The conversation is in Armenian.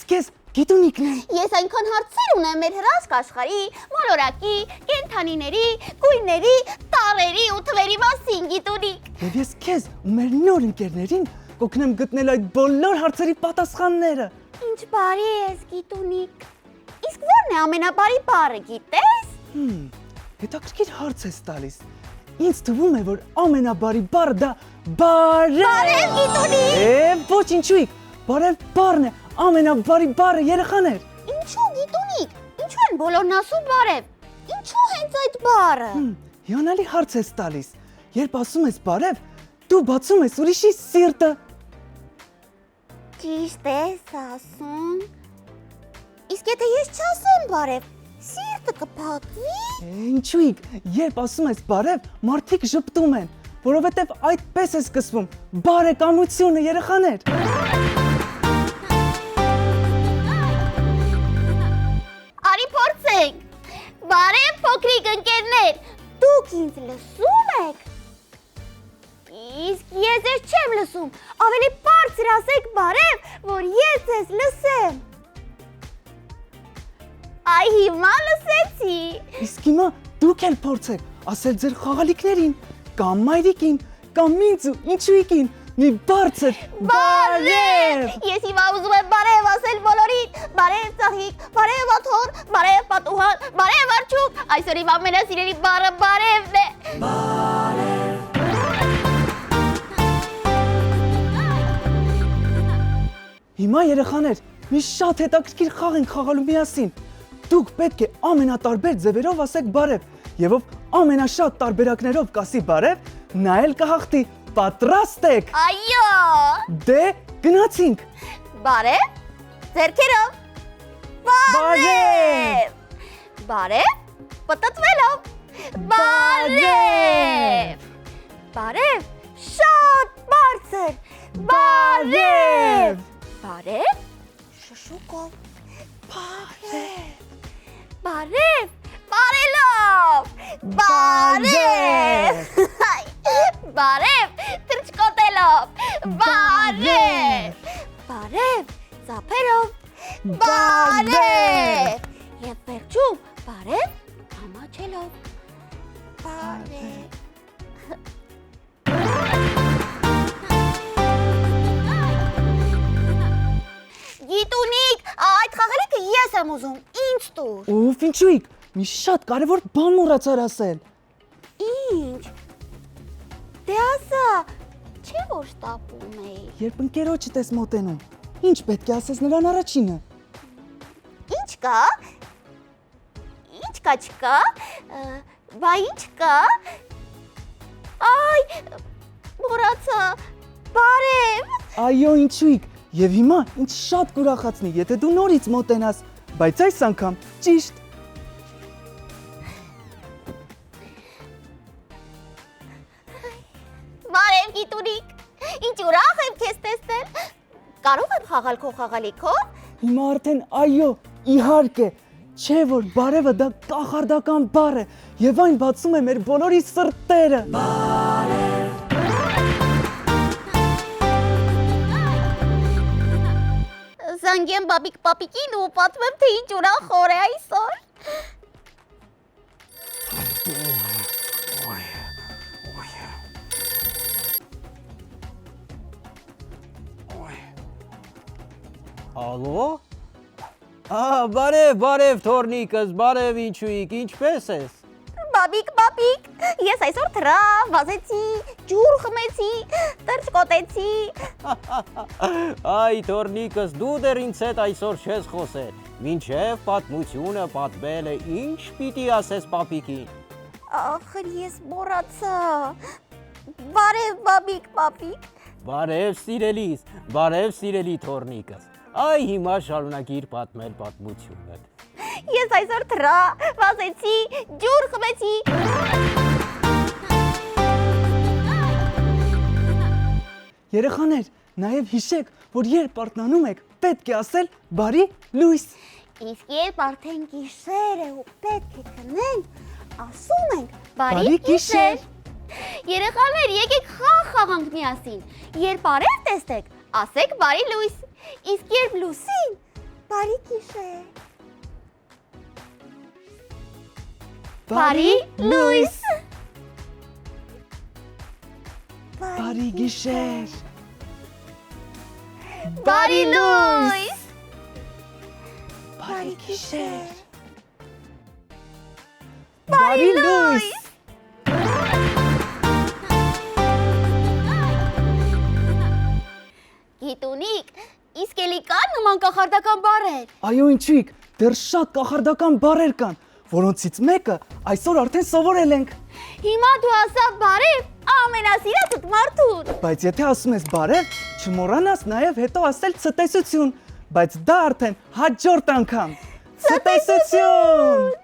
Իսկ ես գիտունիկն եմ։ Ես այնքան հարցեր ունեմ մեր հրաշք աշխարհի, մոլորակի, կենդանիների, գույների, տարրերի ու թվերի մասին գիտունիկ։ Եվ ես քեզ ու մեր նոր ընկերներին կօգնեմ գտնել այդ բոլոր հարցերի պատասխանները։ Ինչ բարի ես գիտունիկ։ Իսկ ո՞րն է ամենաբարի բառը, գիտես։ Հետաքրքիր հարց ես տալիս։ Ինձ թվում է, որ ամենաբարի բառը դա բարև։ Բարև գիտունիկ։ Ոչ ինչու՞իկ։ Բարև բառն է ամենաբարի բառը երեխաներ։ Ինչու գիտունիկ։ Ինչու են բոլորն ասում բարև։ Ինչու հենց այդ բառը։ Հիանալի հարց ես տալիս։ Երբ ասում ես բարև, դու բացում ես ուրիշի սիրտը։ Ճիշտ ես ասում։ Իսկ եթե ես չասեմ բարև, սիրտը կփակվի։ Ինչու՞իկ, երբ ասում ես բարև, մարդիկ ժպտում են, որովհետև այդպես է սկսվում բարեկամությունը երեխաներ։ Արի փորձենք։ Բարև փոքրիկ ընկերներ, դուք ինձ լսում եք։ Իսկ ես չեմ լսում, ավելի բարձր ասեք բարև, որ ես ձեզ լսեմ։ Այ հիմա լսեցի։ Իսկ հիմա դուք էլ փորձեք ասել ձեր խաղալիքներին, կամ մայրիկին, կամ ինձ ու ինչուիկին մի բարձր Բարև։ Ես հիմա ուզում եմ բարև ասել բոլորին։ Բարև ծաղիկ, բարև աթոռ, բարև պատուհան, բարև արջուկ։ Այսօր իմ ամենասիրելի բառը բարևն է։ Հիմա երեխաներ, մի շատ հետաքրքիր խաղ ենք խաղալու միասին։ Դուք պետք է ամենատարբեր ձևերով ասեք բարև, եւ ով ամենաշատ տարբերակներով կասի բարև, նա էլ կհաղթի։ Պատրաստ եք։ Այո։ Դե գնացինք։ Բարև, ձեռքերով։ Բարև։ Բարև, պտտվելով։ Բարև։ Բարև, շատ բարձր։ Բարև։ Բարև, շշուկով։ Բարև, բարելով։ Բարև։ Բարև, թրջկոտելով։ Բարև։ Բարև, ծափերով։ Բարև։ Եվ վերջում բարև, ամաչելով։ Բարև։ Գիտունիկ, այդ խաղալիքը ես եմ ուզում, ինձ տուր։ Ուֆ, ինչու՞իկ, մի շատ կարևոր բան մոռացար ասել։ Ինչ։ Դե ասա, չէ՞ որ շտապում էի։ Երբ ընկերոջդ ես մոտենում, ինչ պետք է ասես նրան առաջինը։ Ինչ կա։ Ինչ կա, չկա։ Բա ինչ կա։ Այ, մոռացա։ Բարև։ Այո, ինչու՞իկ, եւ հիմա ինձ շատ կուրախացնի, եթե դու նորից մոտենաս, բայց այս անգամ ճիշտ։ Բարև գիտունիկ։ Ինչ ուրախ եմ քեզ տեսնել։ Կարող եմ խաղալ քո խաղալիքով։ Հիմա արդեն այո, իհարկե, չէ որ բարևը դա կախարդական բառ է եւ այն բացում է մեր բոլորի սրտերը։ Զանգեմ բաբիկ պապիկին ու պատմեմ, թե ինչ ուրախ օր է այսօր։ Ալո։ Բարև թորնիկս, բարև ինչուիկ, ինչպես ես։ Բաբիկ պապիկ, ես այսօր թրա, վազեցի, ջուր խմեցի, տրճկոտեցի։ Այ թորնիկս, դու դեռ ինձ հետ այսօր չես խոսել, մինչև պատմությունը պատմել է, ինչ պիտի ասես պապիկին։ Ախր ես մոռացա։ Բարև բաբիկ պապիկ։ Բարև սիրելի թորնիկս։ Այ հիմա շարունակիր պատմել պատմությունդ։ Ես այսօր թրա, վազեցի, ջուր խմեցի։ Երեխաներ, նաև հիշեք, որ երբ արթնանում եք, պետք է ասել բարի լույս։ Իսկ երբ արդեն գիշեր է ու պետք է քնենք, ասում ենք բարի Բարի գիշեր։ գիշեր։ Երեխաներ, եկեք խաղանք միասին։ Երբ արև տեսեք, ասեք բարի լույս։ Իսկ երբ լուսին, Բարի գիշեր։ Բարի լույս։ Բարի Բարի գիշեր։ Բարի լույս։ Բարի գիշեր։ Բարի լույս։ Գիտունիկ, իսկ էլի կան նման կախարդական բառեր։ Այո, ինչի՞ք, դեռ շատ կախարդական բառեր կան, որոնցից մեկը այսօր արդեն սովորել ենք։ Հիմա դու ասա բարև ամենասիրածդ մարդուն։ Բայց եթե ասում ես բարև, չմոռանաս նաև հետո ասել ցտեսություն, բայց դա արդեն հաջորդ անգամ։ Ցտեսություն։